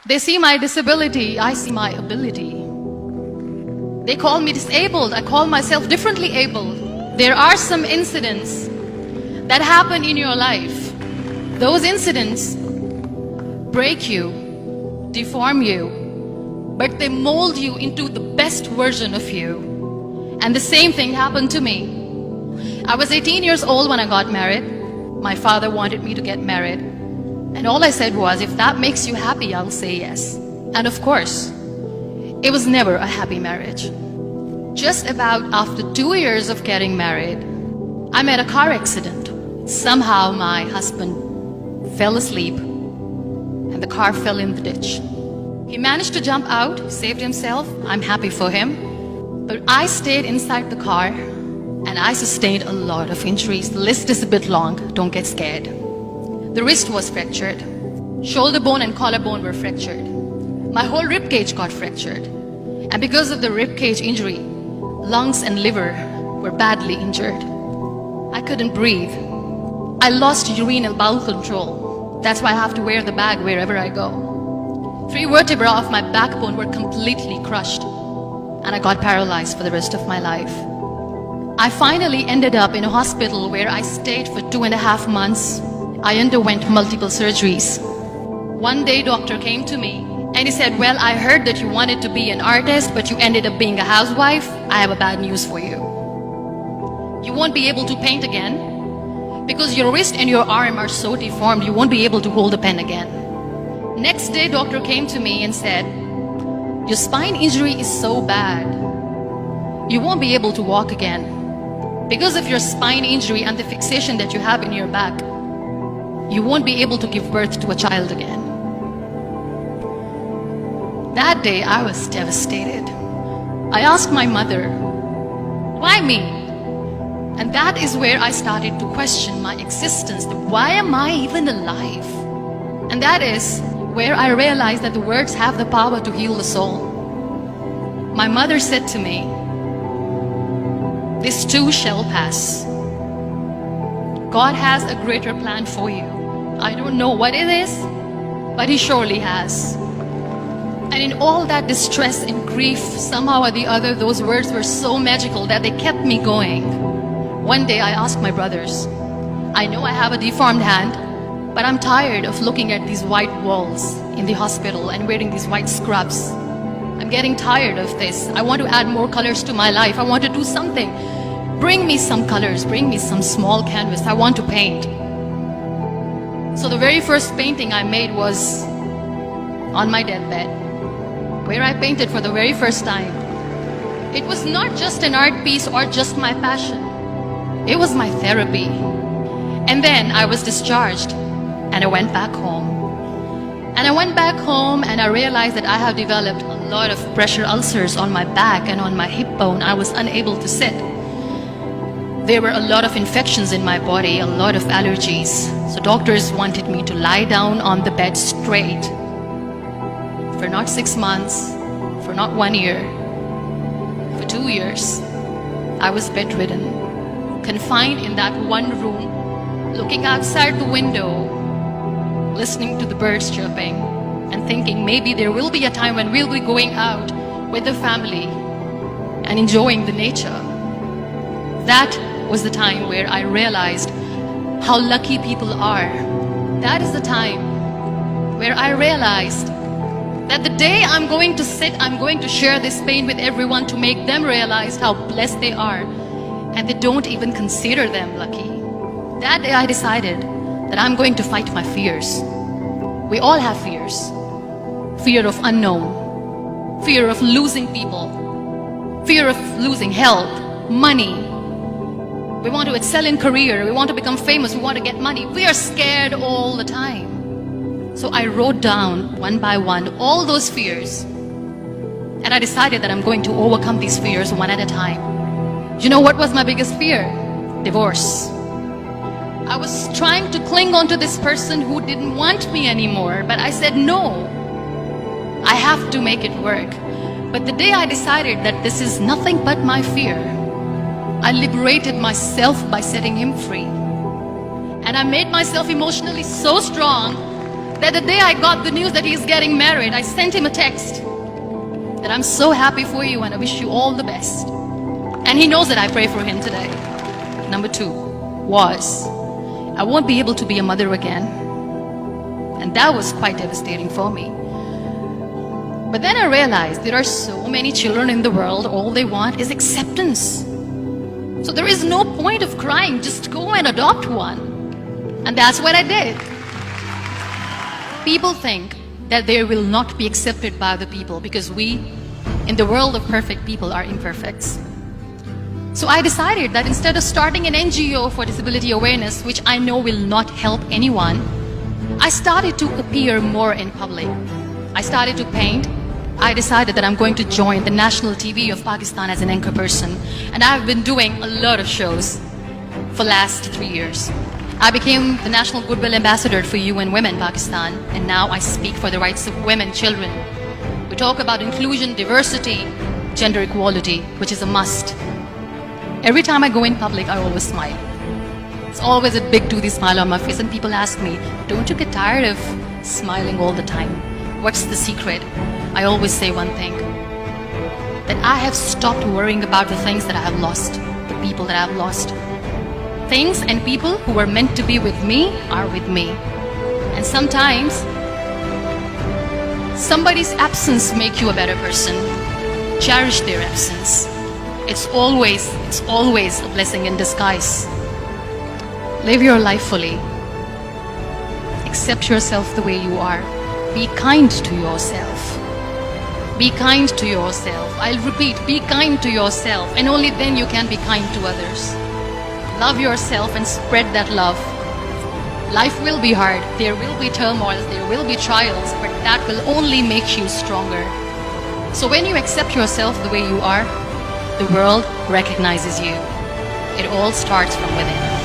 They see my disability, I see my ability. They call me disabled, I call myself differently abled. There are some incidents that happen in your life. Those incidents break you, deform you, but they mold you into the best version of you. And the same thing happened to me. I was 18 years old when I got married. My father wanted me to get married. And all I said was, if that makes you happy, I'll say yes. And of course, it was never a happy marriage. Just about after 2 years of getting married, I met a car accident. Somehow my husband fell asleep and the car fell in the ditch. He managed to jump out, saved himself. I'm happy for him. But I stayed inside the car and I sustained a lot of injuries. The list is a bit long, don't get scared. The wrist was fractured. Shoulder bone and collarbone were fractured. My whole rib cage got fractured. And because of the rib cage injury, lungs and liver were badly injured. I couldn't breathe. I lost urine and bowel control. That's why I have to wear the bag wherever I go. 3 vertebrae of my backbone were completely crushed. And I got paralyzed for the rest of my life. I finally ended up in a hospital where I stayed for 2.5 months. I underwent multiple surgeries. One day, doctor came to me and he said, well, I heard that you wanted to be an artist, but you ended up being a housewife. I have a bad news for you. You won't be able to paint again because your wrist and your arm are so deformed, you won't be able to hold a pen again. Next day, doctor came to me and said, your spine injury is so bad, you won't be able to walk again. Because of your spine injury and the fixation that you have in your back, you won't be able to give birth to a child again. That day, I was devastated. I asked my mother, why me? And that is where I started to question my existence. Why am I even alive? And that is where I realized that the words have the power to heal the soul. My mother said to me, this too shall pass. God has a greater plan for you. I don't know what it is, but He surely has. And in all that distress and grief, somehow or the other, those words were so magical that they kept me going. One day I asked my brothers, I know I have a deformed hand, but I'm tired of looking at these white walls in the hospital and wearing these white scrubs. I'm getting tired of this. I want to add more colors to my life. I want to do something. Bring me some colors, bring me some small canvas. I want to paint. So the very first painting I made was on my deathbed, where I painted for the very first time. It was not just an art piece or just my passion. It was my therapy. And then I was discharged and I went back home. And I went back home and I realized that I have developed a lot of pressure ulcers on my back and on my hip bone. I was unable to sit. There were a lot of infections in my body, a lot of allergies. So doctors wanted me to lie down on the bed straight for not 6 months, for not 1 year, for 2 years. I was bedridden, confined in that one room, looking outside the window, listening to the birds chirping, and thinking maybe there will be a time when we'll be going out with the family and enjoying the nature. That was the time where I realized how lucky people are. That is the time where I realized that the day I'm going to sit, I'm going to share this pain with everyone to make them realize how blessed they are, and they don't even consider them lucky. That day I decided that I'm going to fight my fears. We all have fears. Fear of unknown, fear of losing people, fear of losing health, money. We want to excel in career, we want to become famous, we want to get money. We are scared all the time. So I wrote down one by one all those fears. And I decided that I'm going to overcome these fears one at a time. You know what was my biggest fear? Divorce. I was trying to cling on to this person who didn't want me anymore, but I said no. I have to make it work. But the day I decided that this is nothing but my fear, I liberated myself by setting him free. And I made myself emotionally so strong that the day I got the news that he's getting married, I sent him a text that I'm so happy for you and I wish you all the best. And he knows that I pray for him today. Number 2 was, I won't be able to be a mother again. And that was quite devastating for me. But then I realized there are so many children in the world, all they want is acceptance. So there is no point of crying, just go and adopt one. And that's what I did. People think that they will not be accepted by the people because we, in the world of perfect people, are imperfects. So I decided that instead of starting an NGO for disability awareness, which I know will not help anyone, I started to appear more in public. I started to paint. I decided that I'm going to join the national TV of Pakistan as an anchor person. And I've been doing a lot of shows for the last 3 years. I became the National Goodwill Ambassador for UN Women Pakistan, and now I speak for the rights of women, children. We talk about inclusion, diversity, gender equality, which is a must. Every time I go in public, I always smile. It's always a big toothy smile on my face, and people ask me, don't you get tired of smiling all the time? What's the secret? I always say one thing, that I have stopped worrying about the things that I have lost, the people that I have lost. Things and people who were meant to be with me are with me. And sometimes, somebody's absence makes you a better person. Cherish their absence. It's always a blessing in disguise. Live your life fully. Accept yourself the way you are. Be kind to yourself. Be kind to yourself. I'll repeat, be kind to yourself, and only then you can be kind to others. Love yourself and spread that love. Life will be hard. There will be turmoils, there will be trials, but that will only make you stronger. So when you accept yourself the way you are, the world recognizes you. It all starts from within.